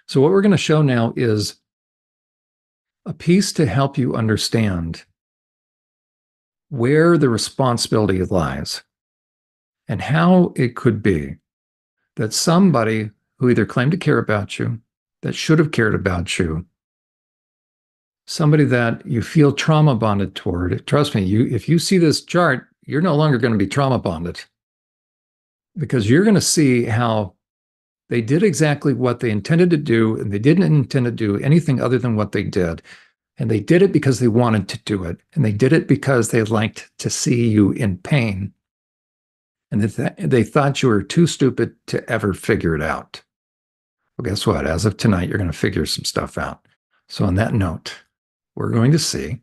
So what we're going to show now is a piece to help you understand where the responsibility lies and how it could be that somebody who either claimed to care about you, that should have cared about you, somebody that you feel trauma bonded toward, trust me, if you see this chart, you're no longer going to be trauma bonded, because you're going to see how they did exactly what they intended to do, and they didn't intend to do anything other than what they did. And they did it because they wanted to do it. And they did it because they liked to see you in pain. And they thought you were too stupid to ever figure it out. Well, guess what? As of tonight, you're going to figure some stuff out. So on that note, we're going to see.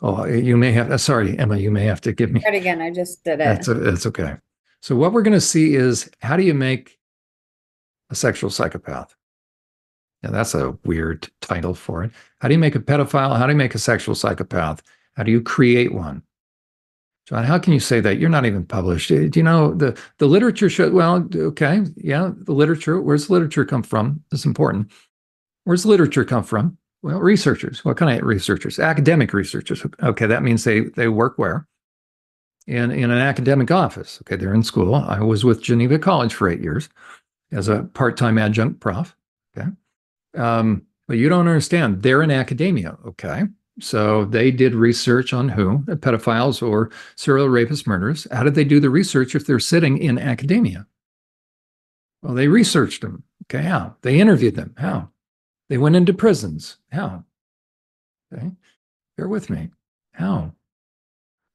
Oh, you may have, sorry, Emma, you may have to give me. Start again. I just did it. That's okay. So what we're going to see is, how do you make a sexual psychopath? Now, that's a weird title for it. How do you make a pedophile? How do you make a sexual psychopath? How do you create one? John, how can you say that? You're not even published. Do you know the literature should, well, okay, yeah, the literature. Where's the literature come from? It's important. Where's the literature come from? Well, researchers. What kind of researchers? Academic researchers. Okay, that means they work where? In an academic office. Okay, they're in school. I was with Geneva College for 8 years as a part-time adjunct prof. Okay. But you don't understand. They're in academia. Okay. So they did research on who? Pedophiles or serial rapist murderers. How did they do the research if they're sitting in academia? Well, they researched them. Okay. How? They interviewed them. How? They went into prisons. How? Okay. Bear with me. How?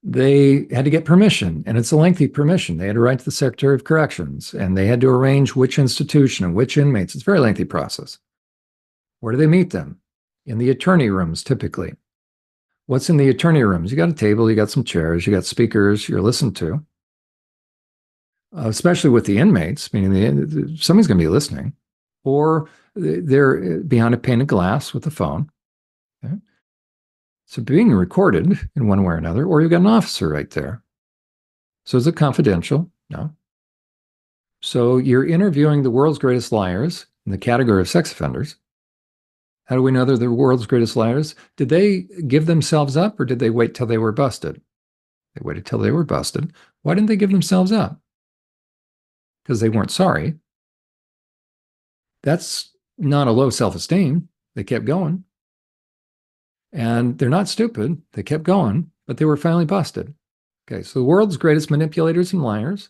They had to get permission, and it's a lengthy permission. They had to write to the Secretary of Corrections, and they had to arrange which institution and which inmates. It's a very lengthy process. Where do they meet them? In the attorney rooms, typically. What's in the attorney rooms? You got a table, you got some chairs, you got speakers you're listened to. Especially with the inmates, meaning somebody's going to be listening. Or they're behind a pane of glass with a phone. Okay? So being recorded in one way or another, or you've got an officer right there. So is it confidential? No. So you're interviewing the world's greatest liars in the category of sex offenders. How do we know they're the world's greatest liars? Did they give themselves up, or did they wait till they were busted? They waited till they were busted. Why didn't they give themselves up? Because they weren't sorry. That's not a low self-esteem. They kept going. And they're not stupid. They kept going, but they were finally busted. Okay, so the world's greatest manipulators and liars.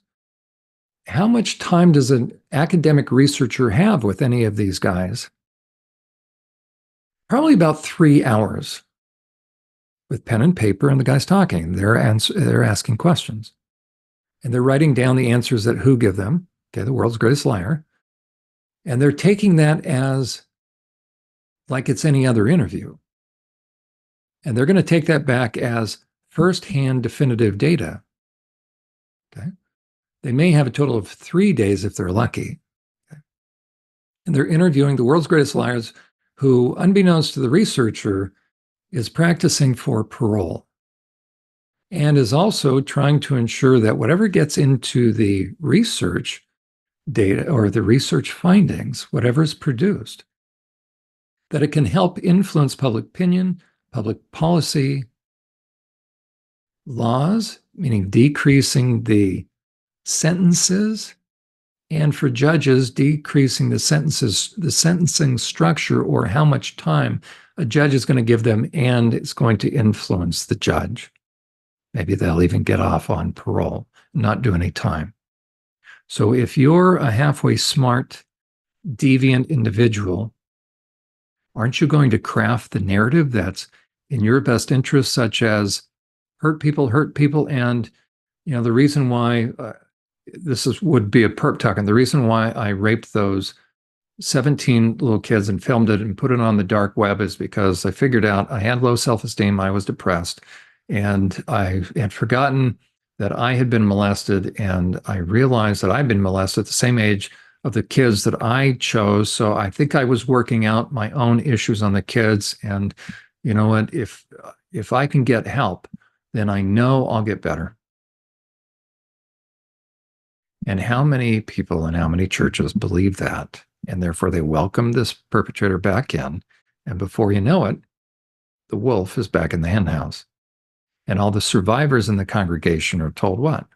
How much time does an academic researcher have with any of these guys? Probably about 3 hours with pen and paper, and the guy's talking. They're asking questions. And they're writing down the answers that who give them. Okay, the world's greatest liar. And they're taking that as like it's any other interview. And they're going to take that back as firsthand definitive data. Okay. They may have a total of 3 days if they're lucky. Okay. And they're interviewing the world's greatest liars who, unbeknownst to the researcher, is practicing for parole and is also trying to ensure that whatever gets into the research data or the research findings, whatever is produced, that it can help influence public opinion, public policy, laws, meaning decreasing the sentences, and for judges, decreasing the sentences, the sentencing structure, or how much time a judge is going to give them, and it's going to influence the judge. Maybe they'll even get off on parole, not do any time. So if you're a halfway smart, deviant individual, aren't you going to craft the narrative that's in your best interest, such as hurt people, and the reason why would be a perp talk, and the reason why I raped those 17 little kids and filmed it and put it on the dark web is because I figured out I had low self-esteem, I was depressed, and I had forgotten that I had been molested, and I realized that I'd been molested at the same age of the kids that I chose. So I think I was working out my own issues on the kids, and you know what? If I can get help, then I know I'll get better. And how many people and how many churches believe that? and therefore they welcome this perpetrator back in. And before you know it, the wolf is back in the henhouse. And all the survivors in the congregation are told what?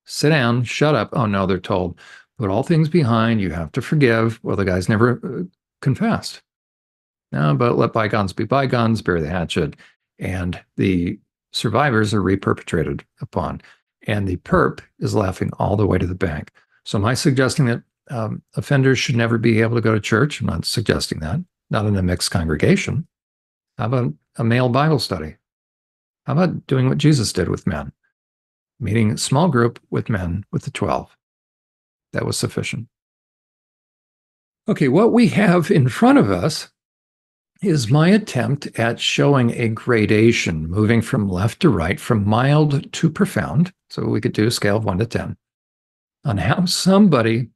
Sit down, shut up. Oh, no, they're told, put all things behind. You have to forgive. Well, the guy's never confessed. No, but let bygones be bygones, bury the hatchet. And the survivors are re-perpetrated upon. And the perp is laughing all the way to the bank. So am I suggesting that offenders should never be able to go to church? I'm not suggesting that. Not in a mixed congregation. How about a male Bible study? How about doing what Jesus did with men? Meeting a small group with men with the 12. That was sufficient. Okay, what we have in front of us is my attempt at showing a gradation, moving from left to right, from mild to profound. So we could do a scale of 1 to 10 on how somebody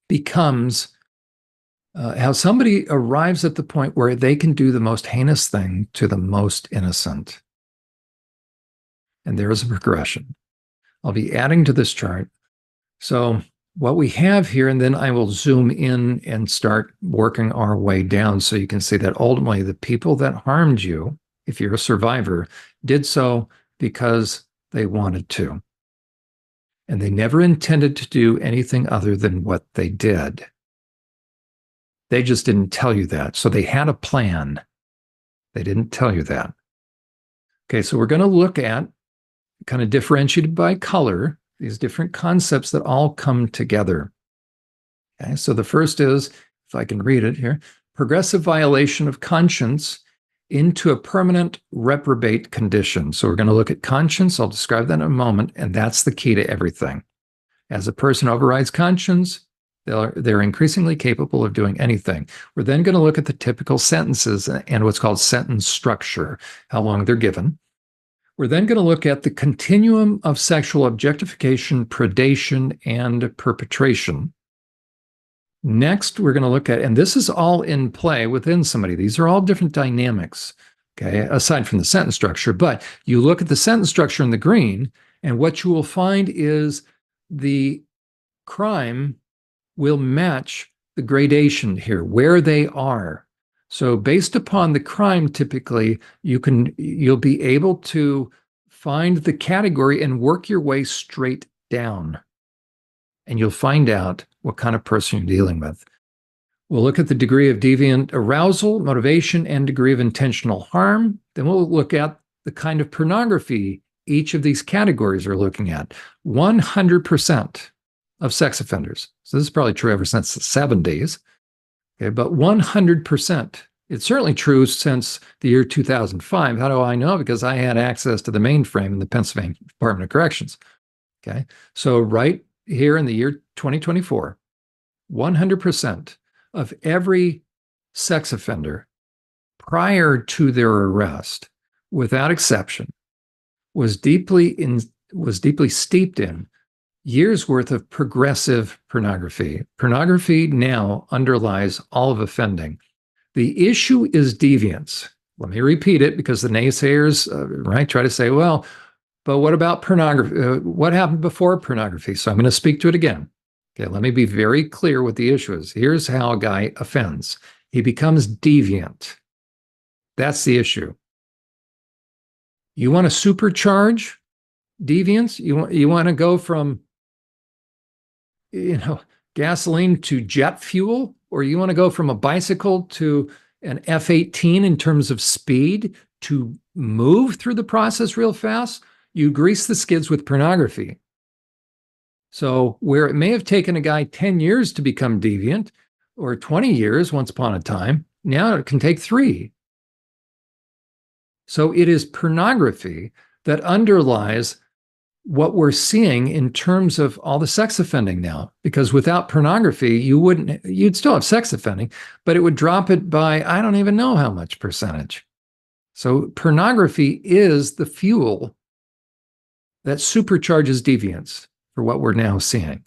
becomes, how somebody arrives at the point where they can do the most heinous thing to the most innocent. And there is a progression. I'll be adding to this chart. So what we have here, and then I will zoom in and start working our way down so you can see that ultimately the people that harmed you, if you're a survivor, did so because they wanted to. And they never intended to do anything other than what they did. They just didn't tell you that. So they had a plan. They didn't tell you that. Okay, so we're going to look at, kind of differentiated by color, these different concepts that all come together. Okay, so the first is, if I can read it here, progressive violation of conscience into a permanent reprobate condition. So we're going to look at conscience. I'll describe that in a moment, and that's the key to everything. As a person overrides conscience, they're increasingly capable of doing anything. We're then going to look at the typical sentences and what's called sentence structure, how long they're given. We're then going to look at the continuum of sexual objectification, predation, and perpetration. Next, we're going to look at, and this is all in play within somebody. These are all different dynamics, okay, aside from the sentence structure. But you look at the sentence structure in the green, and what you will find is the crime will match the gradation here, where they are. So based upon the crime, typically, you'll be able to find the category and work your way straight down. And you'll find out what kind of person you're dealing with. We'll look at the degree of deviant arousal, motivation, and degree of intentional harm. Then we'll look at the kind of pornography each of these categories are looking at. 100% of sex offenders. So this is probably true ever since the 70s. Okay, but 100%. It's certainly true since the year 2005. How do I know? Because I had access to the mainframe in the Pennsylvania Department of Corrections. Okay, so right here in the year 2024, 100% of every sex offender prior to their arrest, without exception, was deeply steeped in years worth of progressive pornography. Pornography now underlies all of offending. The issue is deviance. Let me repeat it because the naysayers, try to say, well, but what about pornography? What happened before pornography? So I'm going to speak to it again. Okay, let me be very clear what the issue is. Here's how a guy offends. He becomes deviant. That's the issue. You want to supercharge deviance? You want to go from gasoline to jet fuel, or you want to go from a bicycle to an F-18 in terms of speed to move through the process real fast? You grease the skids with pornography. So where it may have taken a guy 10 years to become deviant, or 20 years once upon a time, now it can take 3. So it is pornography that underlies what we're seeing in terms of all the sex offending now, because without pornography, you'd still have sex offending, but it would drop it by, I don't even know how much percentage. So pornography is the fuel that supercharges deviance for what we're now seeing.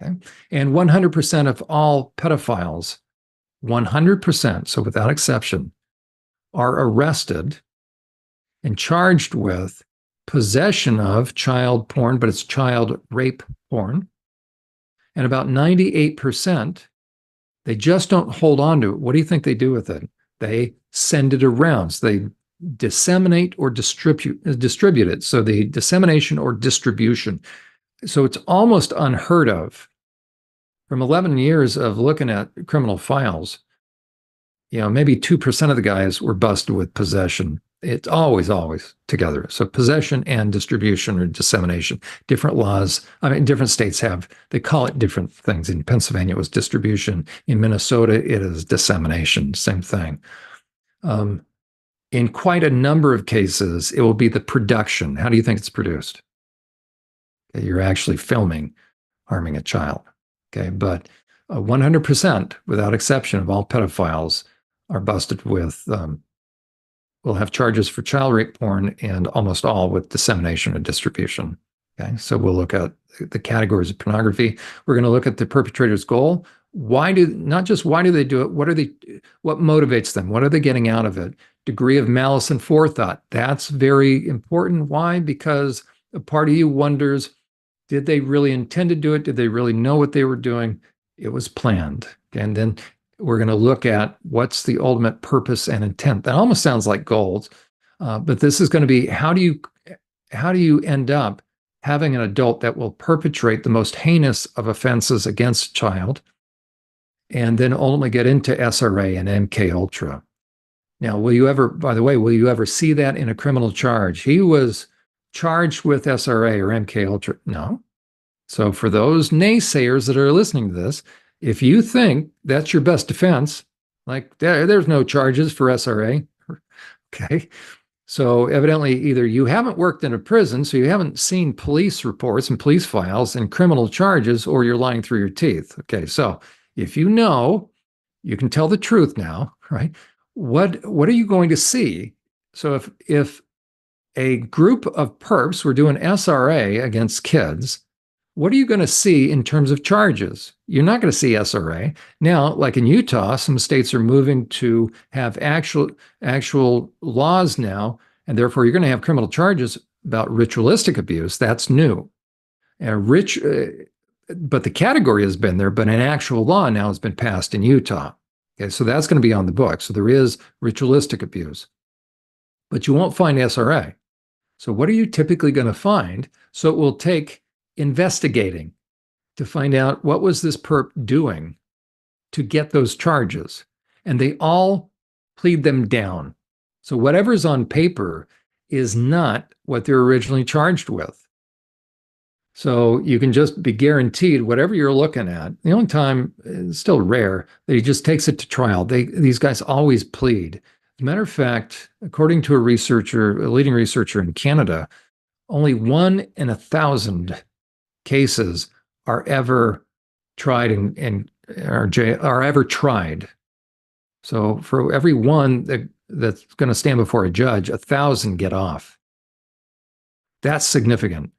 Okay? And 100% of all pedophiles, 100%, so without exception, are arrested and charged with possession of child porn, but it's child rape porn, And about 98%, they just don't hold on to it. What do you think they do with it? They send it around. So they disseminate or distribute it. So the dissemination or distribution. So it's almost unheard of. From 11 years of looking at criminal files, maybe 2% of the guys were busted with possession. It's always together. So possession and distribution or dissemination, different laws. I mean, different states they call it different things. In Pennsylvania, it was distribution. In Minnesota, it is dissemination, same thing. In quite a number of cases, it will be the production. How do you think it's produced? Okay, you're actually filming harming a child. Okay, but 100%, without exception, of all pedophiles are busted with, will have charges for child rape porn, and almost all with dissemination and distribution. Okay, so we'll look at the categories of pornography. We're going to look at the perpetrator's goal. Not just why do they do it? What motivates them? What are they getting out of it? Degree of malice and forethought. That's very important. Why? Because a part of you wonders, did they really intend to do it? Did they really know what they were doing? It was planned. And then we're going to look at what's the ultimate purpose and intent. That almost sounds like goals, but this is going to be how do you end up having an adult that will perpetrate the most heinous of offenses against a child, and then ultimately get into SRA and MK Ultra. Now, will you ever see that in a criminal charge? He was charged with SRA or MK Ultra. No. So for those naysayers that are listening to this, if you think that's your best defense, like there's no charges for SRA, okay. So evidently either you haven't worked in a prison, so you haven't seen police reports and police files and criminal charges, or you're lying through your teeth. Okay, so if you know, you can tell the truth now, right? What are you going to see? So if a group of perps were doing SRA against kids, what are you going to see in terms of charges? You're not going to see SRA. Now, like in Utah, some states are moving to have actual laws now, and therefore you're going to have criminal charges about ritualistic abuse. That's new. But the category has been there, but an actual law now has been passed in Utah. Okay, so that's going to be on the book. So there is ritualistic abuse, but you won't find SRA. So what are you typically going to find? So it will take investigating to find out what was this perp doing to get those charges. And they all plead them down. So whatever's on paper is not what they're originally charged with. So you can just be guaranteed whatever you're looking at. The only time, it's still rare, that he just takes it to trial. These guys always plead. As a matter of fact, according to a leading researcher in Canada, only 1 in 1,000 cases are ever tried and are ever tried. So for every one that's going to stand before a judge, 1,000 get off. That's significant.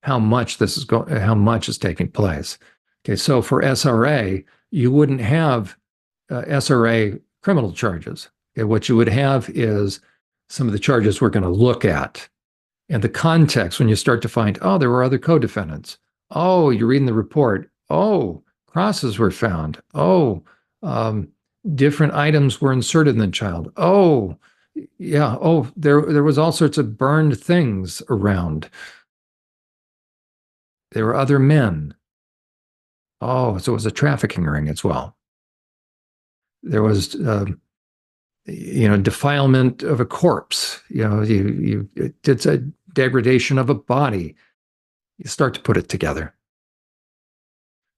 How much is taking place? Okay, so for SRA, you wouldn't have SRA criminal charges. Okay, what you would have is some of the charges we're going to look at. And the context, when you start to find, oh, there were other co-defendants. Oh, you're reading the report. Oh, crosses were found. Oh, different items were inserted in the child. Oh, yeah. Oh, there was all sorts of burned things around. There were other men. Oh, so it was a trafficking ring as well. There was, defilement of a corpse. It's a degradation of a body. You start to put it together.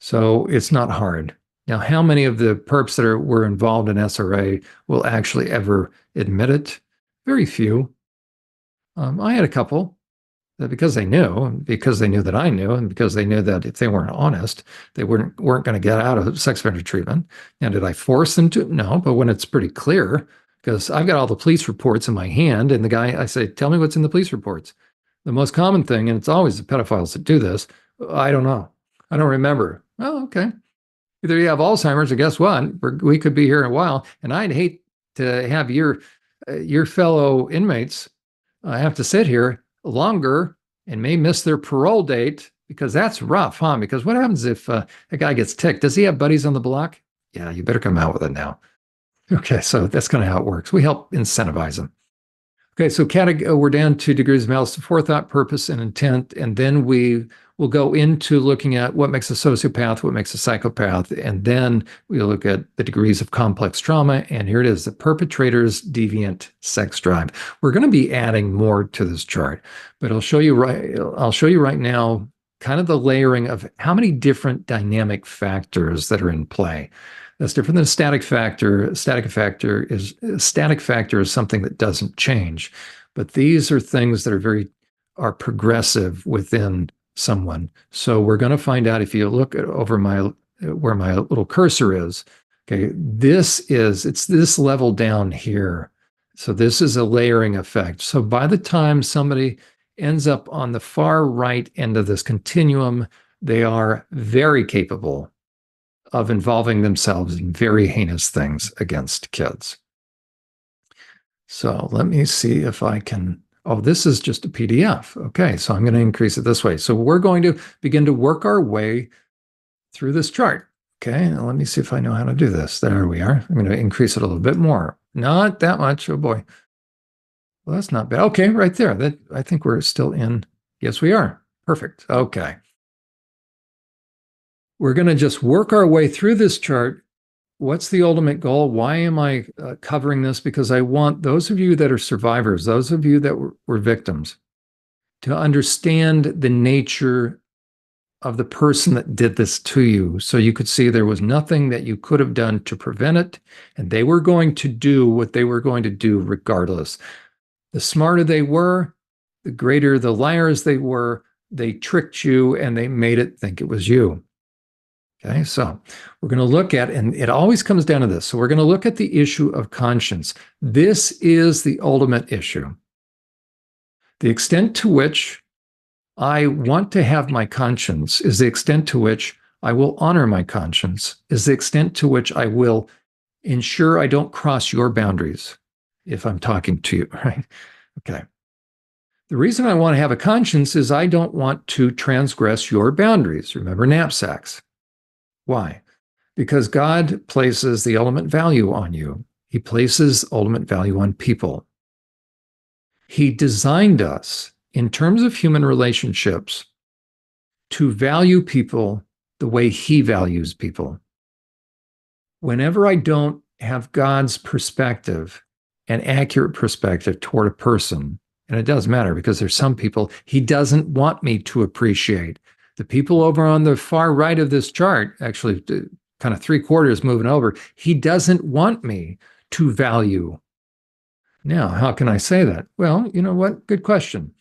So it's not hard. Now, how many of the perps that were involved in SRA will actually ever admit it? Very few. I had a couple. Because they knew that I knew, and because they knew that if they weren't honest, they weren't going to get out of sex offender treatment. And did I force them to? No, but when it's pretty clear, because I've got all the police reports in my hand, and I say, tell me what's in the police reports. The most common thing, and it's always the pedophiles that do this, I don't know. I don't remember. Oh, okay. Either you have Alzheimer's, or guess what? We could be here in a while, and I'd hate to have your fellow inmates have to sit here longer and may miss their parole date Because that's rough, huh? Because what happens if a guy gets ticked? Does he have buddies on the block? Yeah, you better come out with it now. Okay, so that's kind of how it works. We help incentivize them. Okay, so we're down to degrees of malice, forethought, purpose, and intent, and then we will go into looking at what makes a sociopath, what makes a psychopath, and then we look at the degrees of complex trauma. And here it is: the perpetrator's deviant sex drive. We're going to be adding more to this chart, but I'll show you right now kind of the layering of how many different dynamic factors that are in play. That's different than a static factor. A static factor is something that doesn't change, but these are things that are progressive within someone. So we're going to find out if you look at over where my little cursor is. Okay, it's this level down here. So this is a layering effect. So by the time somebody ends up on the far right end of this continuum, they are very capable of involving themselves in very heinous things against kids. So let me see if I can. Oh, this is just a PDF. Okay, so I'm going to increase it this way. So we're going to begin to work our way through this chart. Okay, now let me see if I know how to do this. There we are. I'm going to increase it a little bit more. Not that much. Oh boy. Well, that's not bad. Okay, right there. I think we're still in. Yes, we are. Perfect. Okay. We're going to just work our way through this chart. What's the ultimate goal? Why am I covering this? Because I want those of you that are survivors, those of you that were victims, to understand the nature of the person that did this to you. So you could see there was nothing that you could have done to prevent it. And they were going to do what they were going to do regardless. The smarter they were, the greater the liars they were, they tricked you and they made it think it was you. Okay, so we're going to look at, and it always comes down to this. So we're going to look at the issue of conscience. This is the ultimate issue. The extent to which I want to have my conscience is the extent to which I will honor my conscience, is the extent to which I will ensure I don't cross your boundaries if I'm talking to you, right? Okay. The reason I want to have a conscience is I don't want to transgress your boundaries. Remember knapsacks. Why? Because God places the ultimate value on you. He places ultimate value on people. He designed us in terms of human relationships to value people the way he values people. Whenever I don't have God's perspective, an accurate perspective toward a person, and it does matter because there's some people he doesn't want me to appreciate. The people over on the far right of this chart, actually kind of 3/4 moving over, he doesn't want me to value. Now, how can I say that? Well, you know what? Good question.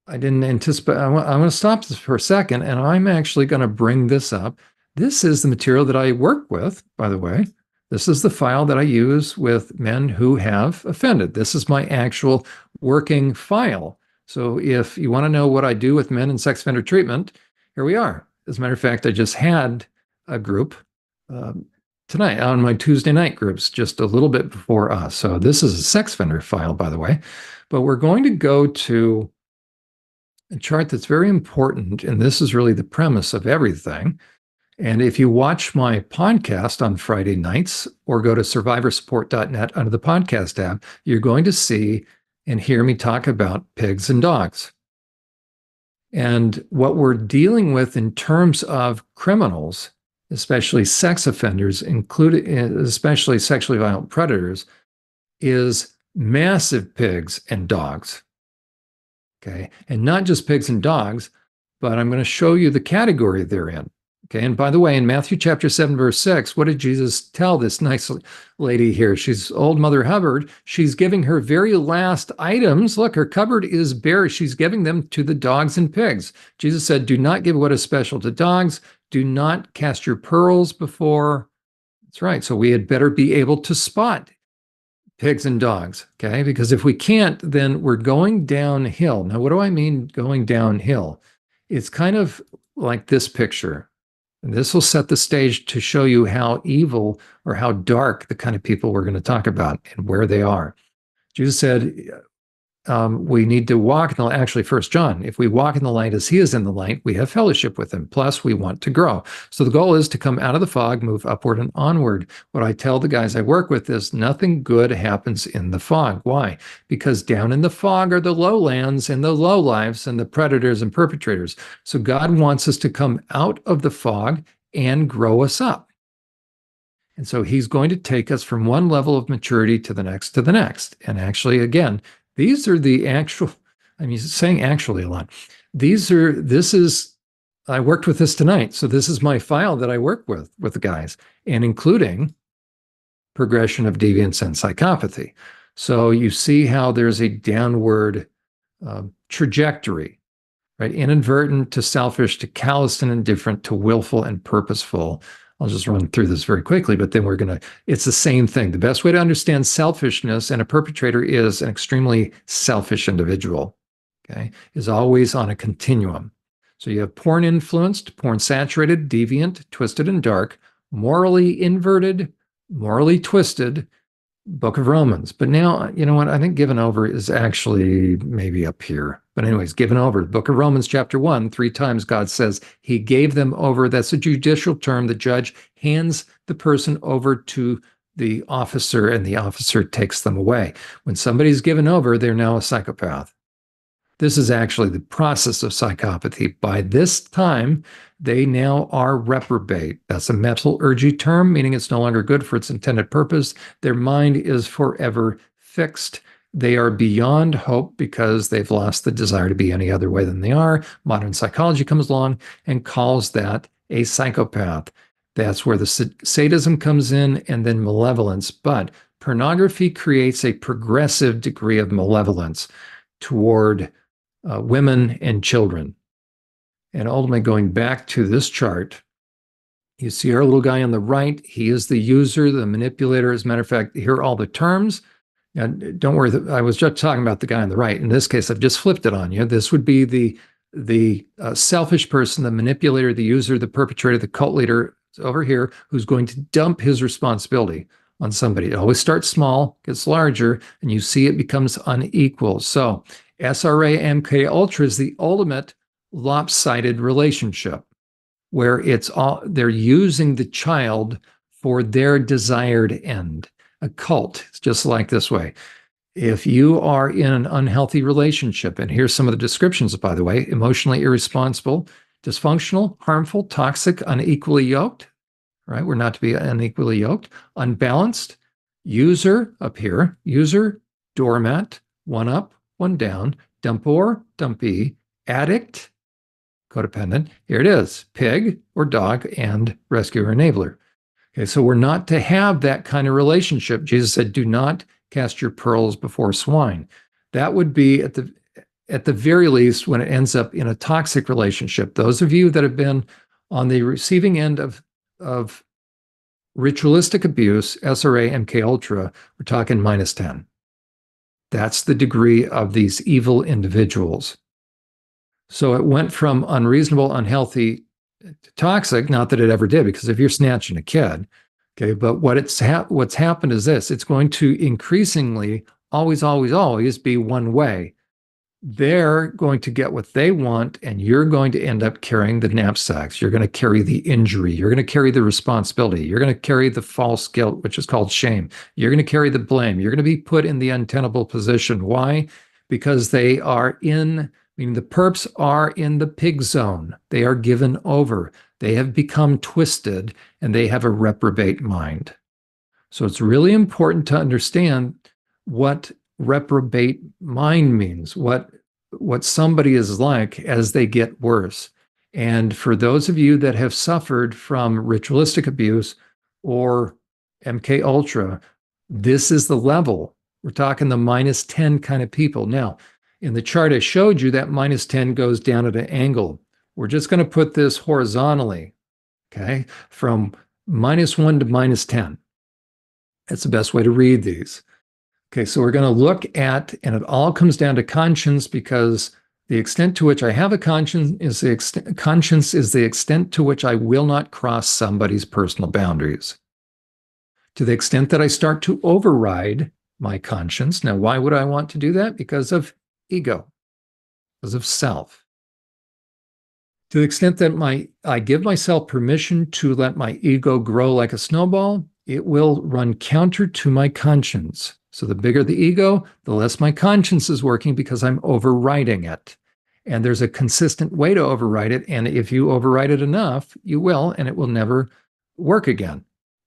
I didn't anticipate. I want to stop this for a second, and I'm actually going to bring this up. This is the material that I work with, by the way. This is the file that I use with men who have offended. This is my actual working file. So if you want to know what I do with men in sex offender treatment, here we are. As a matter of fact, I just had a group tonight on my Tuesday night groups, just a little bit before us. So this is a sex offender file, by the way. But we're going to go to a chart that's very important, and this is really the premise of everything. And if you watch my podcast on Friday nights or go to SurvivorSupport.net under the podcast tab, you're going to see and hear me talk about pigs and dogs. And what we're dealing with in terms of criminals, especially sex offenders, especially sexually violent predators, is massive pigs and dogs. Okay. And not just pigs and dogs, but I'm going to show you the category they're in. Okay. And by the way, in Matthew chapter 7, verse 6, what did Jesus tell this nice lady here? She's old Mother Hubbard. She's giving her very last items. Look, her cupboard is bare. She's giving them to the dogs and pigs. Jesus said, do not give what is special to dogs. Do not cast your pearls before. That's right. So we had better be able to spot pigs and dogs. Okay. Because if we can't, then we're going downhill. Now, what do I mean going downhill? It's kind of like this picture. And this will set the stage to show you how evil or how dark the kind of people we're going to talk about and where they are. Jesus said, we need to walk in the light. Actually, First John, if we walk in the light as he is in the light, we have fellowship with him. Plus, we want to grow. So the goal is to come out of the fog, move upward and onward. What I tell the guys I work with is nothing good happens in the fog. Why? Because down in the fog are the lowlands and the lowlifes and the predators and perpetrators. So God wants us to come out of the fog and grow us up. And so he's going to take us from one level of maturity to the next to the next. And actually, again, these are the actual, I'm saying actually a lot. This is, I worked with this tonight. So this is my file that I work with the guys, and including progression of deviance and psychopathy. So you see how there's a downward trajectory, right? Inadvertent to selfish to callous and indifferent to willful and purposeful. I'll just run through this very quickly, but then it's the same thing. The best way to understand selfishness and a perpetrator is an extremely selfish individual, okay, is always on a continuum. So you have porn influenced, porn saturated, deviant, twisted and dark, morally inverted, morally twisted, Book of Romans. But now, you know what? I think given over is actually maybe up here. But anyways, given over. Book of Romans chapter 1, 3 times God says he gave them over. That's a judicial term. The judge hands the person over to the officer and the officer takes them away. When somebody's given over, they're now a psychopath. This is actually the process of psychopathy. By this time, they now are reprobate. That's a metallurgy term, meaning it's no longer good for its intended purpose. Their mind is forever fixed. They are beyond hope because they've lost the desire to be any other way than they are. Modern psychology comes along and calls that a psychopath. That's where the sadism comes in, and then malevolence. But pornography creates a progressive degree of malevolence toward women and children. And ultimately, going back to this chart, you see our little guy on the right. He is the user, the manipulator. As a matter of fact, here are all the terms. And don't worry, I was just talking about the guy on the right. In this case, I've just flipped it on you. This would be the selfish person, the manipulator, the user, the perpetrator, the cult leader over here, who's going to dump his responsibility on somebody. It always starts small, gets larger, and you see it becomes unequal. So SRA MK Ultra is the ultimate lopsided relationship where they're using the child for their desired end. A cult is just like this way. If you are in an unhealthy relationship, and here's some of the descriptions, by the way: emotionally irresponsible, dysfunctional, harmful, toxic, unequally yoked, right? We're not to be unequally yoked, unbalanced, user up here, user, doormat, one up, one down, dumpor, dumpy, addict, codependent. Here it is: pig or dog, and rescuer enabler. Okay, so we're not to have that kind of relationship. Jesus said, do not cast your pearls before swine. That would be at the very least when it ends up in a toxic relationship. Those of you that have been on the receiving end of ritualistic abuse, SRA, MK Ultra, we're talking -10. That's the degree of these evil individuals. So it went from unreasonable, unhealthy to toxic. Not that it ever did, because if you're snatching a kid, okay, but what's happened is this: it's going to increasingly always be one way. They're going to get what they want, and you're going to end up carrying the knapsacks. You're going to carry the injury. You're going to carry the responsibility. You're going to carry the false guilt, which is called shame. You're going to carry the blame. You're going to be put in the untenable position. Why? Because they are meaning the perps are in the pig zone. They are given over. They have become twisted, and they have a reprobate mind. So it's really important to understand what reprobate mind means, what somebody is like as they get worse. And for those of you that have suffered from ritualistic abuse or MK Ultra, this is the level. We're talking the -10 kind of people. Now, in the chart I showed you, that -10 goes down at an angle. We're just going to put this horizontally, okay, from -1 to -10. That's the best way to read these. Okay, so we're going to look at, and it all comes down to conscience, because the extent to which I have a conscience is the extent to which I will not cross somebody's personal boundaries. To the extent that I start to override my conscience. Now, why would I want to do that? Because of ego, because of self. To the extent that I give myself permission to let my ego grow like a snowball, it will run counter to my conscience. So the bigger the ego, the less my conscience is working because I'm overriding it. And there's a consistent way to override it. And if you override it enough, you will, and it will never work again.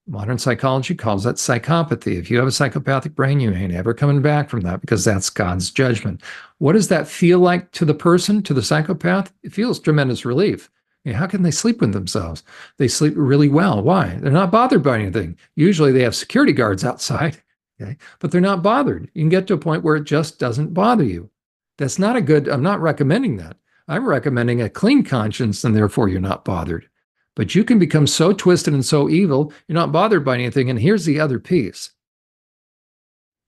Modern psychology calls that psychopathy. If you have a psychopathic brain, you ain't ever coming back from that because that's God's judgment. What does that feel like to the person, to the psychopath? It feels tremendous relief. I mean, how can they sleep with themselves? They sleep really well. Why? They're not bothered by anything. Usually they have security guards outside, okay? But they're not bothered. You can get to a point where it just doesn't bother you. That's not a good, I'm not recommending that. I'm recommending a clean conscience, and therefore you're not bothered. But you can become so twisted and so evil, you're not bothered by anything. And here's the other piece.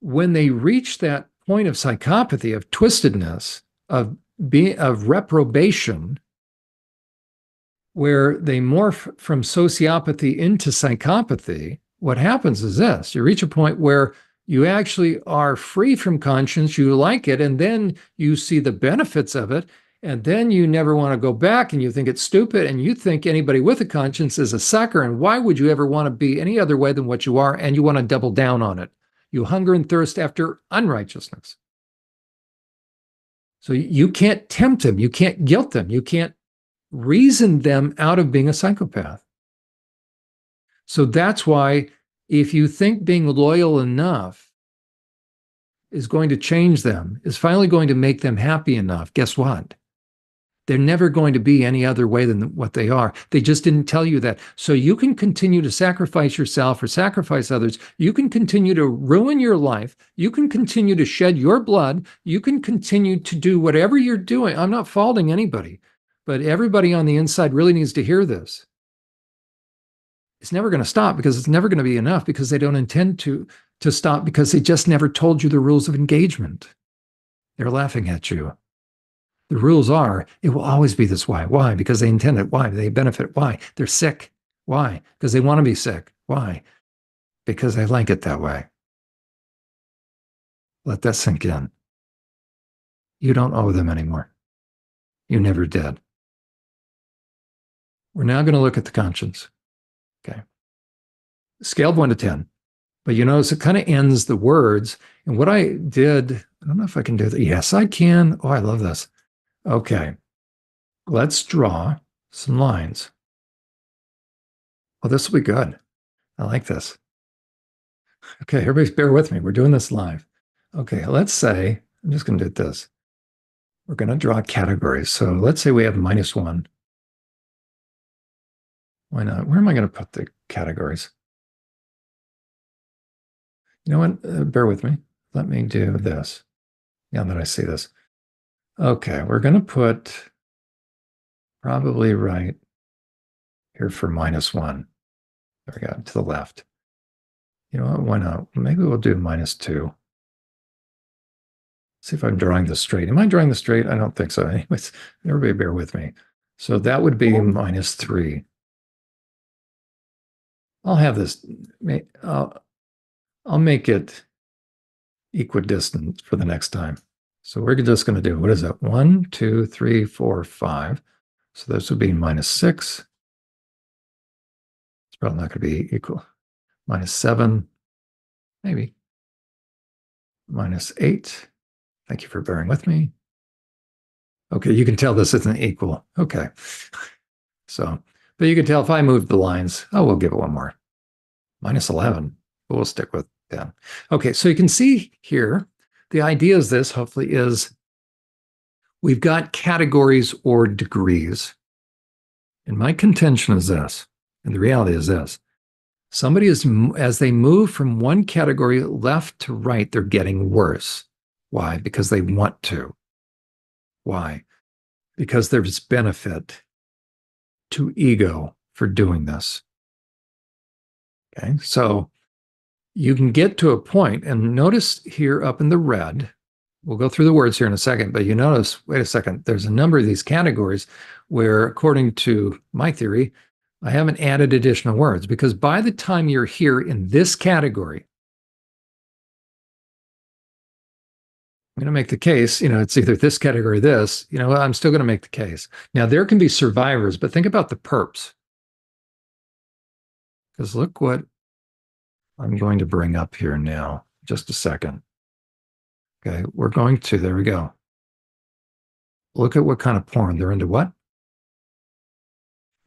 When they reach that point of psychopathy, of twistedness, of reprobation, where they morph from sociopathy into psychopathy, what happens is this. You reach a point where you actually are free from conscience, you like it, and then you see the benefits of it, and then you never want to go back, and you think it's stupid, and you think anybody with a conscience is a sucker, and why would you ever want to be any other way than what you are, and you want to double down on it. You hunger and thirst after unrighteousness. So you can't tempt them, you can't guilt them, you can't reason them out of being a psychopath. So that's why if you think being loyal enough is going to change them, is finally going to make them happy enough, guess what? They're never going to be any other way than what they are. They just didn't tell you that. So you can continue to sacrifice yourself or sacrifice others. You can continue to ruin your life. You can continue to shed your blood. You can continue to do whatever you're doing. I'm not faulting anybody, but everybody on the inside really needs to hear this. It's never going to stop because it's never going to be enough because they don't intend to stop because they just never told you the rules of engagement. They're laughing at you. The rules are, it will always be this way. Why? Because they intend it. Why? They benefit. Why? They're sick. Why? Because they want to be sick. Why? Because they like it that way. Let that sink in. You don't owe them anymore. You never did. We're now going to look at the conscience. Okay. Scale of 1 to 10. But you notice it kind of ends the words. And what I did, I don't know if I can do that. Yes, I can. Oh, I love this. Okay. Let's draw some lines. Oh, this will be good. I like this. Okay, everybody bear with me. We're doing this live. Okay, let's say, I'm just going to do this. We're going to draw categories. So let's say we have -1. Why not? Where am I going to put the categories? You know what? Bear with me. Let me do this. Now that I see this. Okay, we're going to put probably right here for -1. There we go, to the left. You know what? Why not? Maybe we'll do -2. See if I'm drawing this straight. Am I drawing this straight? I don't think so. Anyways, everybody bear with me. So that would be -3. I'll have this, I'll make it equidistant for the next time. So we're just going to do, what is that? 1, 2, 3, 4, 5. So this would be -6. It's probably not going to be equal. -7, maybe. -8. Thank you for bearing with me. Okay, you can tell this isn't equal. Okay. So, but you can tell if I move the lines, oh, we'll give it one more. -11, but we'll stick with 10. Okay, so you can see here, the idea is this, hopefully, is we've got categories or degrees. And my contention is this, and the reality is this. Somebody is, as they move from one category left to right, they're getting worse. Why? Because they want to. Why? Because there's benefit to ego for doing this. Okay, so you can get to a point, and notice here up in the red, we'll go through the words here in a second, but you notice, wait a second, there's a number of these categories where, according to my theory, I haven't added additional words, because by the time you're here in this category, I'm going to make the case, it's either this category or this, I'm still going to make the case. Now, there can be survivors, but think about the perps. Because look what I'm going to bring up here now. Just a second. Okay, there we go. Look at what kind of porn. They're into what?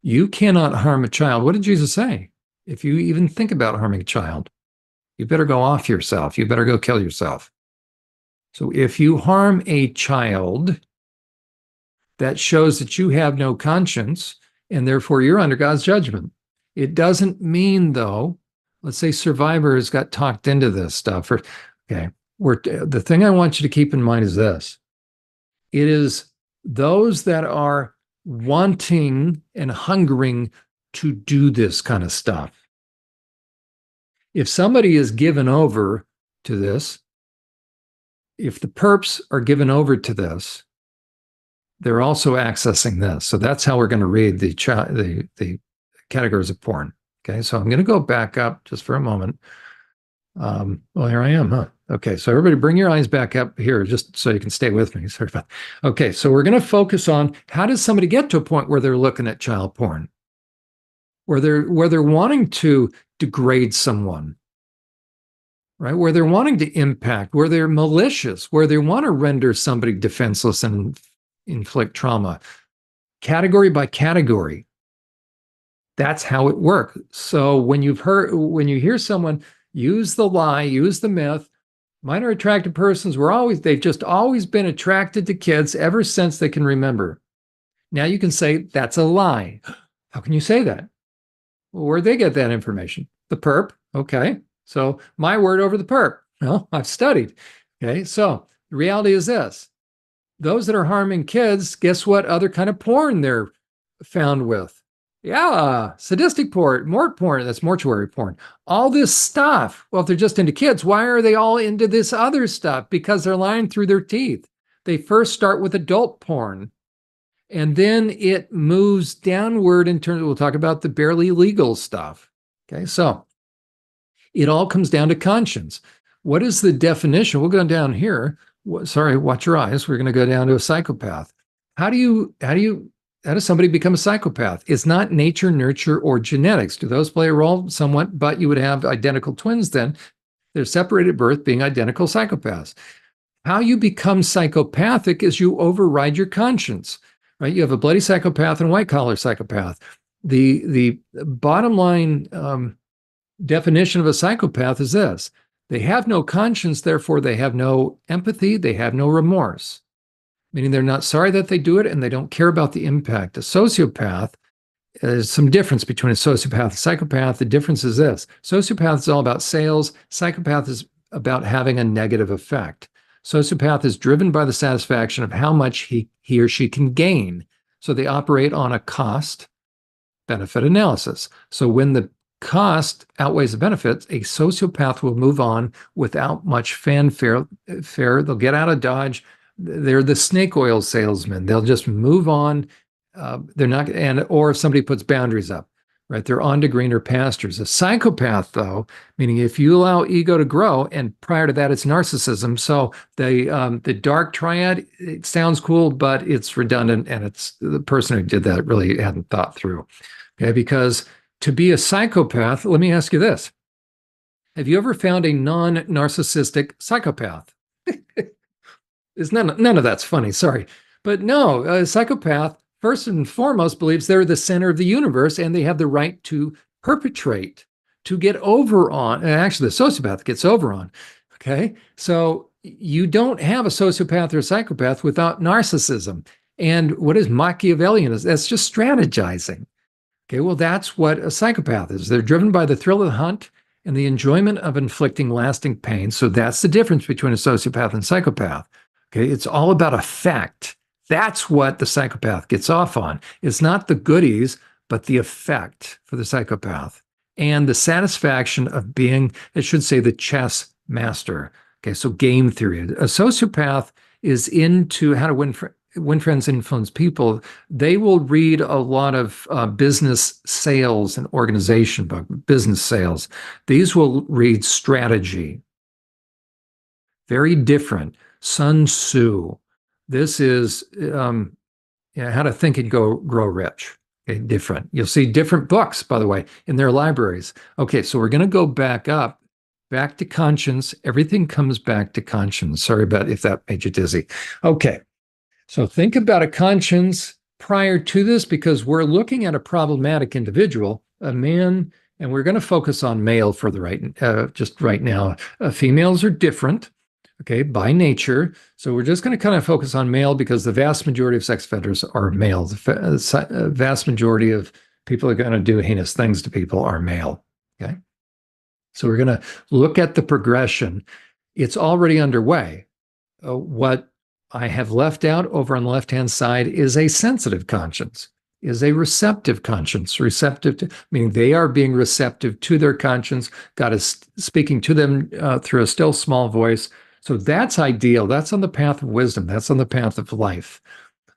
You cannot harm a child. What did Jesus say? If you even think about harming a child, you better go off yourself. You better go kill yourself. So if you harm a child, that shows that you have no conscience, and therefore you're under God's judgment. It doesn't mean, though, let's say survivors got talked into this stuff. The thing I want you to keep in mind is this. It is those that are wanting and hungering to do this kind of stuff. If somebody is given over to this, if the perps are given over to this, they're also accessing this. So that's how we're going to read the categories of porn. Okay, so I'm going to go back up just for a moment. Well, here I am, huh? Okay, so everybody bring your eyes back up here just so you can stay with me. Sorry about that. Okay, so we're going to focus on how does somebody get to a point where they're looking at child porn, where they're wanting to degrade someone, right? Where they're wanting to impact, where they're malicious, where they want to render somebody defenseless and inflict trauma, category by category. That's how it works. So when you hear someone use the lie, use the myth, minor attracted persons they've just always been attracted to kids ever since they can remember. Now you can say that's a lie. How can you say that? Well, where'd they get that information? The perp. Okay. So my word over the perp. Well, I've studied. Okay. So the reality is this. Those that are harming kids, guess what other kind of porn they're found with? Yeah, sadistic porn, mort porn, that's mortuary porn. All this stuff. Well, if they're just into kids, why are they all into this other stuff? Because they're lying through their teeth. They first start with adult porn, and then it moves downward in terms, we'll talk about the barely legal stuff. Okay, so it all comes down to conscience. What is the definition? We'll go down here. Sorry, watch your eyes. We're going to go down to a psychopath. How does somebody become a psychopath? It's not nature, nurture, or genetics. Do those play a role? Somewhat, but you would have identical twins then. They're separated at birth, being identical psychopaths. How you become psychopathic is you override your conscience, right? You have a bloody psychopath and a white-collar psychopath. The bottom line definition of a psychopath is this. They have no conscience, therefore they have no empathy, they have no remorse. Meaning they're not sorry that they do it and they don't care about the impact. A sociopath, there's some difference between a sociopath and a psychopath. The difference is this. Sociopath is all about sales. Psychopath is about having a negative effect. Sociopath is driven by the satisfaction of how much he or she can gain. So they operate on a cost-benefit analysis. So when the cost outweighs the benefits, a sociopath will move on without much fanfare. They'll get out of Dodge. They're the snake oil salesmen. They'll just move on. They're not, or if somebody puts boundaries up, right? They're on to greener pastures. A psychopath, though, meaning if you allow ego to grow, and prior to that, it's narcissism. So the dark triad, it sounds cool, but it's redundant, and it's the person who did that really hadn't thought through. Okay, because to be a psychopath, let me ask you this: have you ever found a non-narcissistic psychopath? None of that's funny, sorry. But no, a psychopath, first and foremost, believes they're the center of the universe and they have the right to perpetrate, to get over on. And actually, the sociopath gets over on. Okay? So you don't have a sociopath or a psychopath without narcissism. And what is Machiavellian? That's just strategizing. Okay, well, that's what a psychopath is. They're driven by the thrill of the hunt and the enjoyment of inflicting lasting pain. So that's the difference between a sociopath and psychopath. Okay, it's all about effect. That's what the psychopath gets off on. It's not the goodies, but the effect for the psychopath and the satisfaction of being, it should say, the chess master. Okay, so game theory. A sociopath is into how to win friends, influence people. They will read a lot of business sales and organization book, business sales. These will read strategy. Very different. Sun Tzu. This is How to Think and Grow Rich. Okay, different. You'll see different books, by the way, in their libraries. Okay, so we're going to go back to conscience. Everything comes back to conscience. Sorry about if that made you dizzy. Okay, so think about a conscience prior to this, because we're looking at a problematic individual, a man, and we're going to focus on male for the just right now. Females are different, okay, by nature. So we're just going to kind of focus on male because the vast majority of sex offenders are male. The vast majority of people who are going to do heinous things to people are male, okay? So we're going to look at the progression. It's already underway. What I have left out over on the left-hand side is a sensitive conscience, is a receptive conscience. Receptive to, meaning they are being receptive to their conscience. God is speaking to them through a still small voice. So that's ideal. That's on the path of wisdom. That's on the path of life,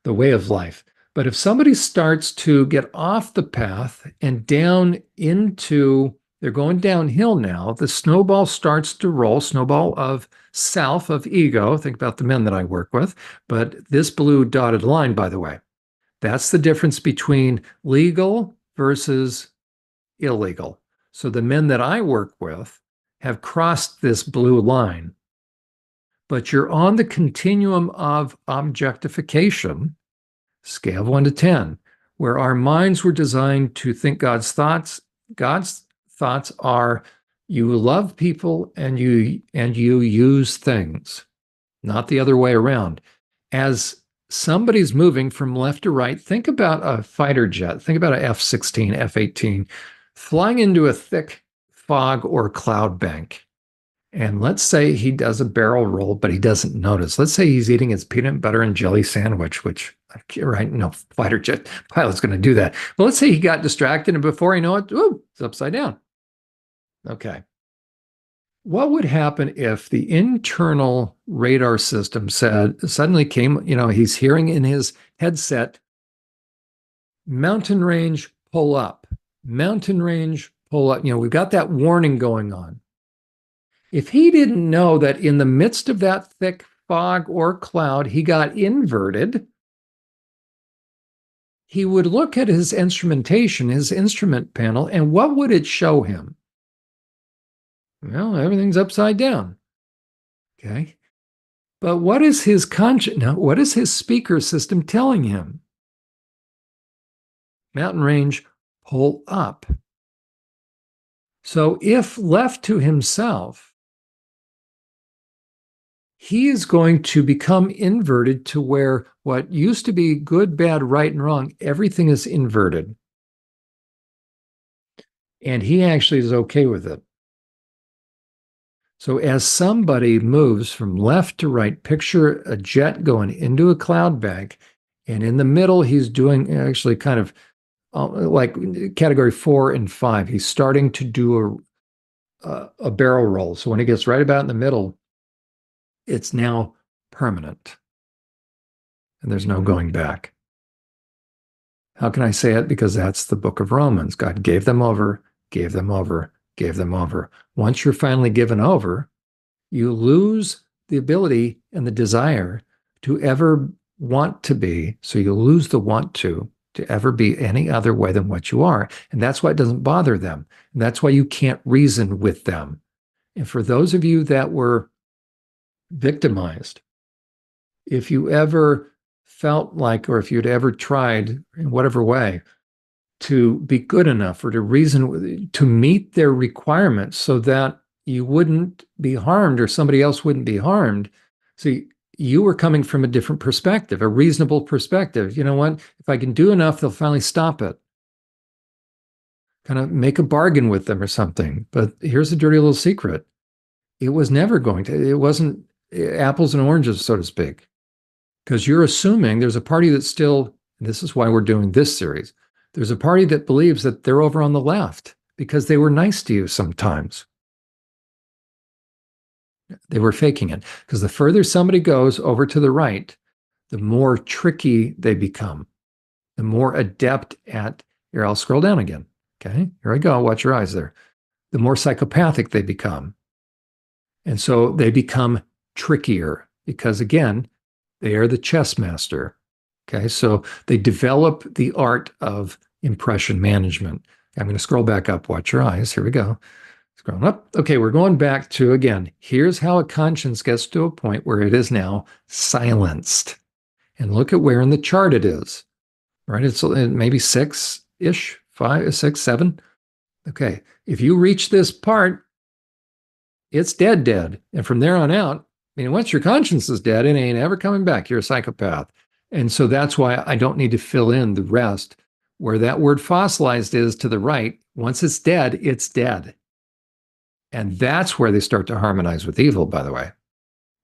the way of life. But if somebody starts to get off the path and down into, they're going downhill now, the snowball starts to roll, snowball of self, of ego. Think about the men that I work with. But this blue dotted line, by the way, that's the difference between legal versus illegal. So the men that I work with have crossed this blue line. But you're on the continuum of objectification, scale of 1 to 10, where our minds were designed to think God's thoughts. God's thoughts are you love people and you use things, not the other way around. As somebody's moving from left to right, think about a fighter jet, think about an F-16, F-18, flying into a thick fog or cloud bank. And let's say he does a barrel roll, but he doesn't notice. Let's say he's eating his peanut butter and jelly sandwich, which, right, no fighter jet pilot's going to do that. But let's say he got distracted, and before you know it, it's upside down. Okay. What would happen if the internal radar system suddenly came, he's hearing in his headset, mountain range, pull up, mountain range, pull up. We've got that warning going on. If he didn't know that in the midst of that thick fog or cloud, he got inverted, he would look at his instrumentation, his instrument panel, and what would it show him? Well, everything's upside down. Okay. But what is his conscience? Now, what is his speaker system telling him? Mountain range, pull up. So if left to himself, he is going to become inverted to where what used to be good, bad, right, and wrong, everything is inverted. And he actually is okay with it. So as somebody moves from left to right, picture a jet going into a cloud bank, and in the middle, he's doing actually kind of like category 4 and 5. He's starting to do a barrel roll. So when he gets right about in the middle, it's now permanent. And there's no going back. How can I say it? Because that's the book of Romans. God gave them over, gave them over, gave them over. Once you're finally given over, you lose the ability and the desire to ever want to be. So you lose the want to ever be any other way than what you are. And that's why it doesn't bother them. And that's why you can't reason with them. And for those of you that were victimized, if you ever felt like, or if you'd ever tried in whatever way to be good enough or to reason, to meet their requirements so that you wouldn't be harmed or somebody else wouldn't be harmed. See, you were coming from a different perspective, a reasonable perspective. You know what? If I can do enough, they'll finally stop it. Kind of make a bargain with them or something. But here's a dirty little secret. It was never going to, it wasn't apples and oranges, so to speak. Because you're assuming there's a party that's still, and this is why we're doing this series, there's a party that believes that they're over on the left because they were nice to you sometimes. They were faking it. Because the further somebody goes over to the right, the more tricky they become, the more adept at, here, I'll scroll down again. Okay, here I go. Watch your eyes there. The more psychopathic they become. And so they become trickier. because, again, they are the chess master. Okay, so they develop the art of impression management. I'm going to scroll back up. Watch your eyes. Here we go. Scrolling up. Okay, we're going back to, again, here's how a conscience gets to a point where it is now silenced. And look at where in the chart it is, right? It's maybe 6-ish, 5, 6, 7. Okay, if you reach this part, it's dead. And from there on out, I mean, once your conscience is dead, it ain't ever coming back. You're a psychopath. And so that's why I don't need to fill in the rest. Where that word fossilized is to the right, once it's dead, it's dead. And that's where they start to harmonize with evil, by the way,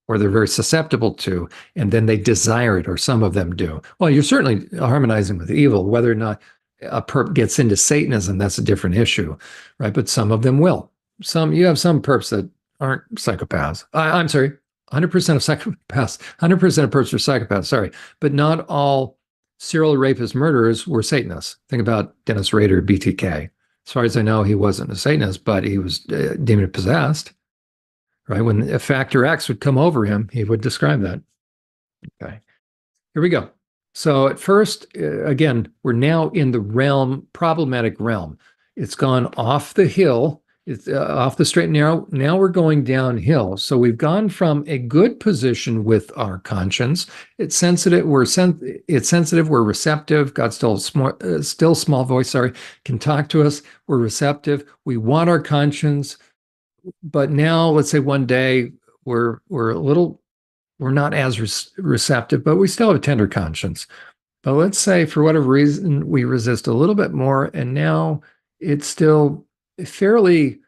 or they're very susceptible to, and then they desire it, or some of them do. Well, you're certainly harmonizing with evil. Whether or not a perp gets into Satanism, that's a different issue, right? But some of them will. You have some perps that aren't psychopaths. I'm sorry, 100% of psychopaths, 100% of perps are psychopaths, sorry. But not all serial rapist murderers were Satanists. Think about Dennis Rader, BTK. As far as I know, he wasn't a Satanist, but he was demon possessed, right? When a factor X would come over him, he would describe that. Okay, here we go. So at first, again, we're now in the problematic realm. It's gone off the hill. It's off the straight and narrow. Now we're going downhill. So we've gone from a good position with our conscience. It's sensitive. It's sensitive. We're receptive. God's still small voice. Sorry, can talk to us. We're receptive. We want our conscience. But now, let's say one day we're not as receptive, but we still have a tender conscience. But let's say for whatever reason we resist a little bit more, and now it's still fairly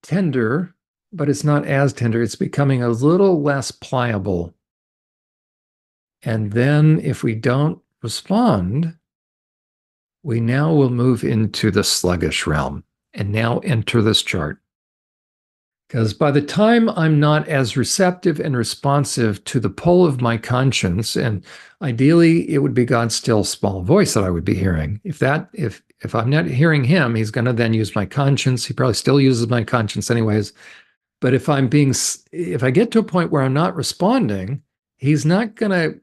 tender, but it's not as tender. It's becoming a little less pliable. And then if we don't respond, we now will move into the sluggish realm and now enter this chart. Because by the time I'm not as receptive and responsive to the pull of my conscience, and ideally it would be God's still small voice that I would be hearing. If I'm not hearing him, he's going to then use my conscience. He probably still uses my conscience anyways. But if I get to a point where I'm not responding, he's not going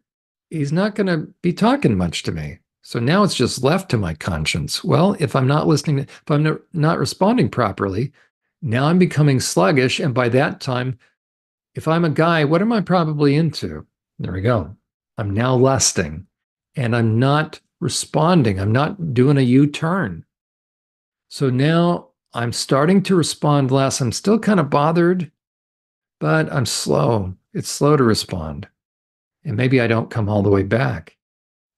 to be talking much to me. So now it's just left to my conscience. Well, if I'm not listening, if I'm not responding properly, now I'm becoming sluggish. And by that time, if I'm a guy, what am I probably into? There we go. I'm now lusting and I'm not responding. I'm not doing a U-turn. So now I'm starting to respond less. I'm still kind of bothered, but I'm slow. It's slow to respond. And maybe I don't come all the way back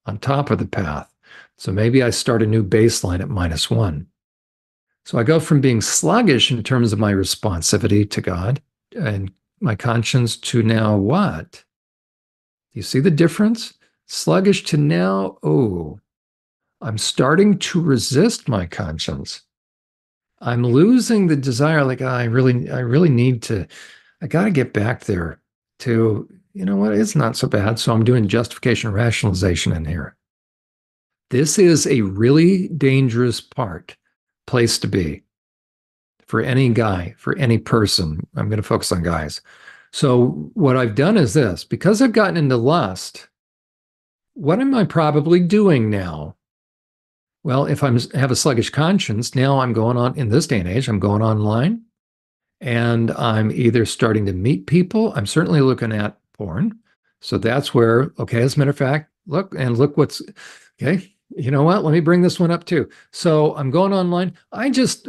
on top of the path. So maybe I start a new baseline at -1. So I go from being sluggish in terms of my responsivity to God and my conscience to now what? Do you see the difference? Sluggish to now, I'm starting to resist my conscience. I'm losing the desire, like, I really need to, I got to get back there to, you know what, it's not so bad. So I'm doing justification, rationalization in here. This is a really dangerous place to be for any guy, for any person. I'm going to focus on guys. So what I've done is this, because I've gotten into lust, what am I probably doing now? Well, if I have a sluggish conscience, now I'm going on, in this day and age, I'm going online and I'm either starting to meet people. I'm certainly looking at porn. So that's where, okay, as a matter of fact, look what's, okay, you know what? Let me bring this one up too. So I'm going online. I just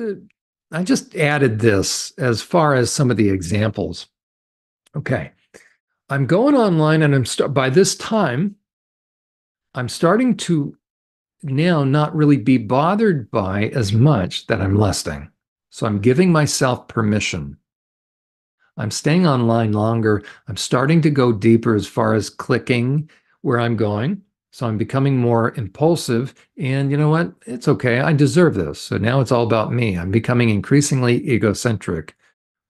added this as far as some of the examples. Okay. I'm going online and by this time, I'm starting to now not really be bothered by as much that I'm lusting. So I'm giving myself permission. I'm staying online longer. I'm starting to go deeper as far as clicking where I'm going. So I'm becoming more impulsive, and you know what? It's okay. I deserve this. So now it's all about me. I'm becoming increasingly egocentric.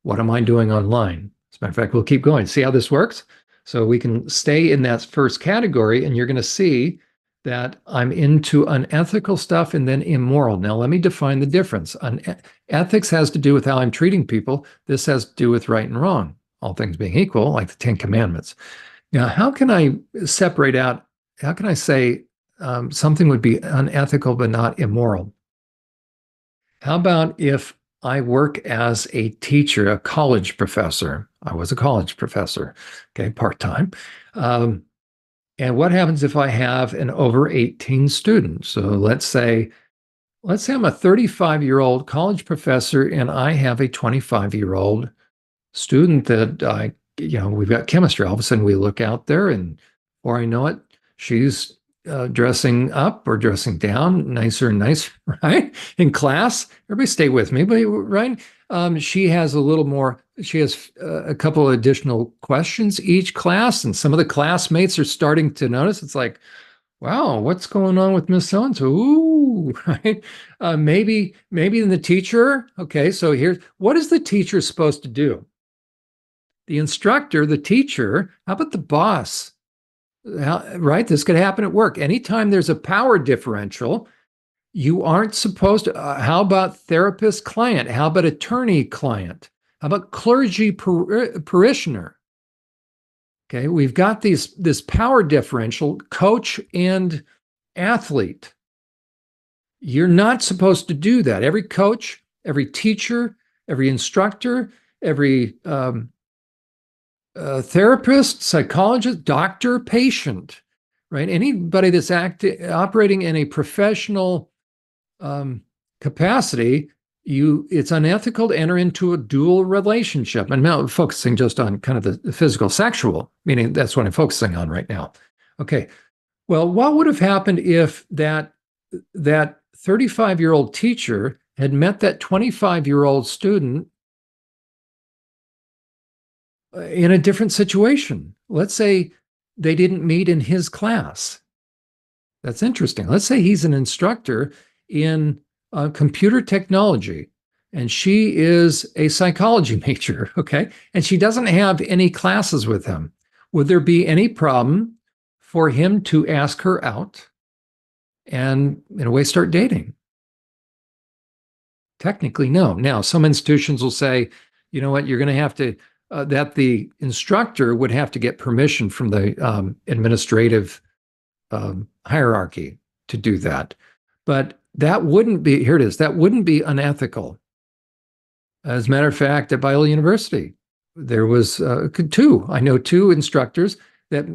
What am I doing online? As a matter of fact, we'll keep going. See how this works? So we can stay in that first category, and you're going to see that I'm into unethical stuff and then immoral. Now, let me define the difference. Ethics has to do with how I'm treating people. This has to do with right and wrong. all things being equal, like the Ten Commandments. Now, how can I separate out, how can I say something would be unethical but not immoral? How about if I work as a teacher, a college professor? I was a college professor, okay, part-time. And what happens if I have an over 18 student? So let's say I'm a 35-year-old college professor and I have a 25-year-old student that we've got chemistry. All of a sudden we look out there and before I know it, she's dressing up or dressing down nicer and nicer, right? In class, everybody stay with me, but right? She has a couple of additional questions each class, and some of the classmates are starting to notice. It's like, wow, what's going on with Miss So-and-so? Ooh, right? Maybe the teacher. Okay, so here's what is the teacher supposed to do? The instructor, the teacher, how about the boss? Right? This could happen at work. Anytime there's a power differential, you aren't supposed to. How about therapist client? How about attorney client? How about clergy parishioner? Okay, we've got this power differential, coach and athlete. You're not supposed to do that. Every coach, every teacher, every instructor, every therapist, psychologist, doctor, patient, right? Anybody that's operating in a professional capacity, it's unethical to enter into a dual relationship. And now I'm focusing just on kind of the physical sexual, meaning that's what I'm focusing on right now. Okay. Well, what would have happened if that 35-year-old teacher had met that 25-year-old student in a different situation? Let's say they didn't meet in his class. That's interesting. Let's say he's an instructor in computer technology, and she is a psychology major, okay? And she doesn't have any classes with him. Would there be any problem for him to ask her out and, in a way, start dating? Technically, no. Now, some institutions will say, you know what, you're going to have to, that the instructor would have to get permission from the administrative hierarchy to do that. But that wouldn't be, here it is, that wouldn't be unethical. As a matter of fact, at Biola University, there was I know two instructors that,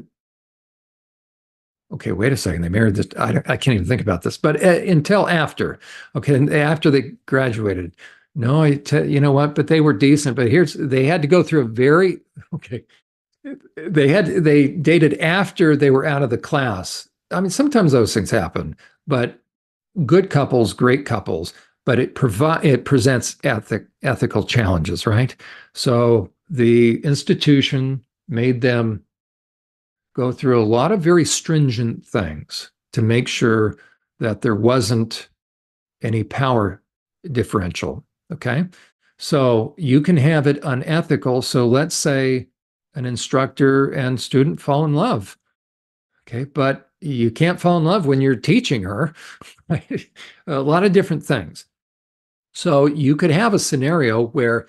okay, wait a second, they married this, I can't even think about this, but until after, okay, after they graduated. No, you know what, but they were decent, but they had to go through a very, okay, they dated after they were out of the class. I mean, sometimes those things happen, but good couples, great couples, but it presents ethical challenges, right? So the institution made them go through a lot of very stringent things to make sure that there wasn't any power differential, okay? So you can have it unethical. So let's say an instructor and student fall in love, okay? But you can't fall in love when you're teaching her, right? A lot of different things. So you could have a scenario where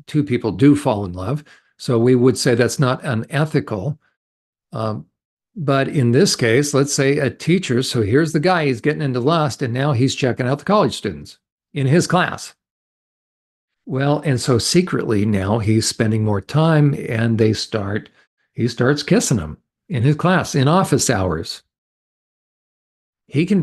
two people do fall in love. So we would say that's not unethical. But in this case, let's say a teacher, so here's the guy, he's getting into lust, and now he's checking out the college students in his class. Well, and so secretly now he's spending more time and he starts kissing them in his class in office hours. He can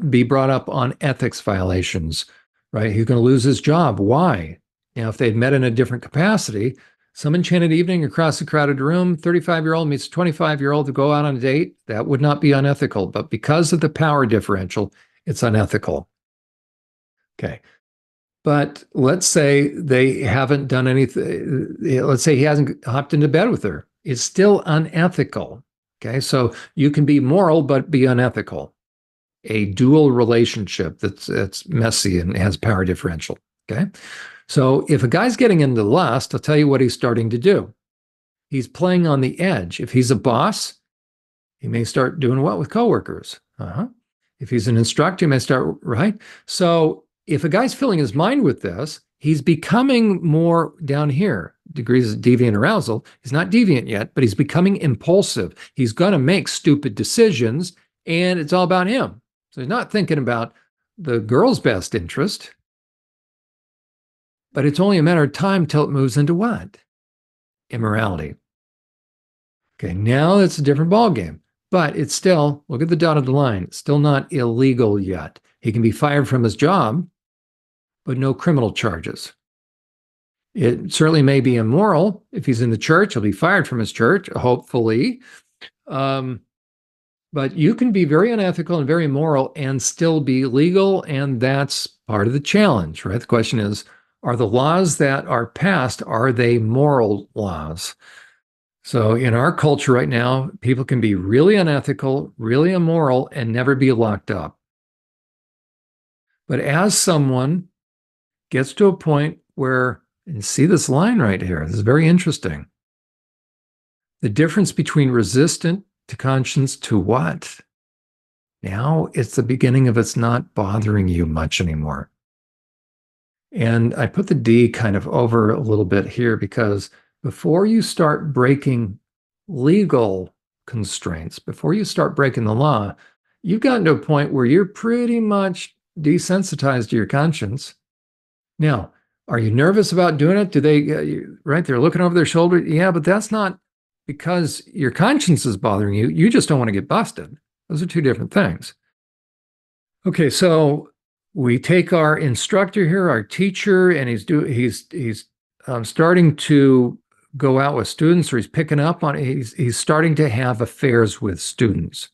be brought up on ethics violations, right? He's going to lose his job. Why? Now, if they'd met in a different capacity, some enchanted evening across a crowded room, 35-year-old meets 25-year-old to go out on a date, that would not be unethical. But because of the power differential, it's unethical. Okay. But let's say they haven't done anything. Let's say he hasn't hopped into bed with her. It's still unethical. Okay. So you can be moral, but be unethical. A dual relationship that's messy and has power differential. Okay. So if a guy's getting into lust, I'll tell you what he's starting to do. He's playing on the edge. If he's a boss, he may start doing what with coworkers. If he's an instructor, he may start, right? So if a guy's filling his mind with this, he's becoming more down here, degrees of deviant arousal. He's not deviant yet, but he's becoming impulsive. He's going to make stupid decisions, and it's all about him. So he's not thinking about the girl's best interest. But it's only a matter of time till it moves into what? Immorality. Okay, now it's a different ballgame. But it's still, look at the dotted line, it's still not illegal yet. He can be fired from his job, but no criminal charges. It certainly may be immoral. If he's in the church, he'll be fired from his church, hopefully. But you can be very unethical and very immoral and still be legal, and that's part of the challenge, right? The question is, are the laws that are passed, are they moral laws? So in our culture right now, people can be really unethical, really immoral, and never be locked up. But as someone gets to a point where, and see this line right here, this is very interesting. The difference between resistant to conscience to what? Now it's the beginning of it's not bothering you much anymore. And I put the D kind of over a little bit here because before you start breaking legal constraints, before you start breaking the law, you've gotten to a point where you're pretty much desensitized to your conscience. Now, are you nervous about doing it? Do they, right? They're looking over their shoulder. Yeah, but that's not because your conscience is bothering you. You just don't want to get busted. Those are two different things. Okay, so we take our instructor here, our teacher, and he's starting to go out with students, or he's picking up on. He's starting to have affairs with students.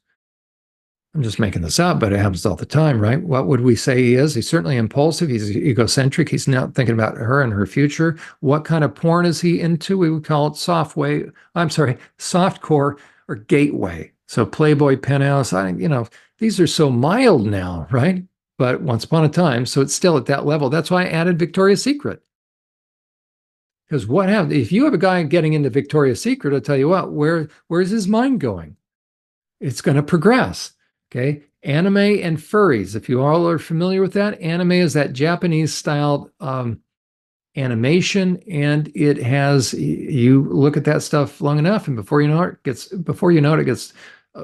I'm just making this up, but it happens all the time, right? What would we say he is? He's certainly impulsive. He's egocentric. He's not thinking about her and her future. What kind of porn is he into? We would call it softcore or gateway. So Playboy, Penthouse. These are so mild now, right? But once upon a time, so it's still at that level. That's why I added Victoria's Secret. Because what happens if you have a guy getting into Victoria's Secret? I'll tell you what. Where's his mind going? It's going to progress. Okay, anime and furries. If you all are familiar with that, anime is that Japanese styled animation, and it has, you look at that stuff long enough, and before you know it, it gets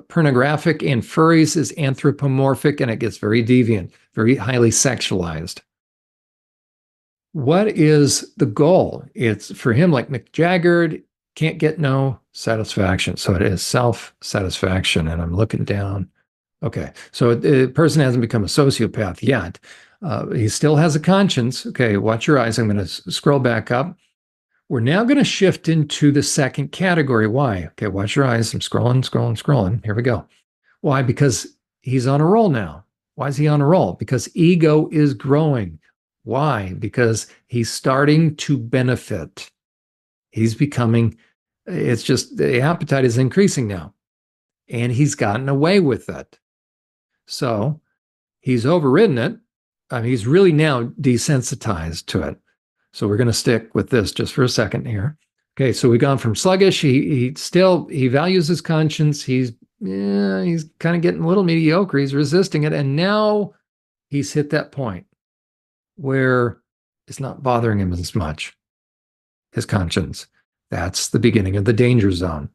pornographic, and furries is anthropomorphic, and it gets very deviant, very highly sexualized. What is the goal? It's for him, like Mick Jagger, can't get no satisfaction. So it is self-satisfaction. And I'm looking down. Okay, so the person hasn't become a sociopath yet. He still has a conscience. Okay, watch your eyes. I'm going to scroll back up. We're now going to shift into the second category. Why? Okay, watch your eyes. I'm scrolling. Here we go. Why? Because he's on a roll now. Why is he on a roll? Because ego is growing. Why? Because he's starting to benefit. He's becoming, it's just the appetite is increasing now. And he's gotten away with it. So he's overridden it. He's really now desensitized to it. So we're going to stick with this just for a second here. Okay, so we've gone from sluggish. He values his conscience. He's kind of getting a little mediocre. He's resisting it, and now he's hit that point where it's not bothering him as much. His conscience. That's the beginning of the danger zone.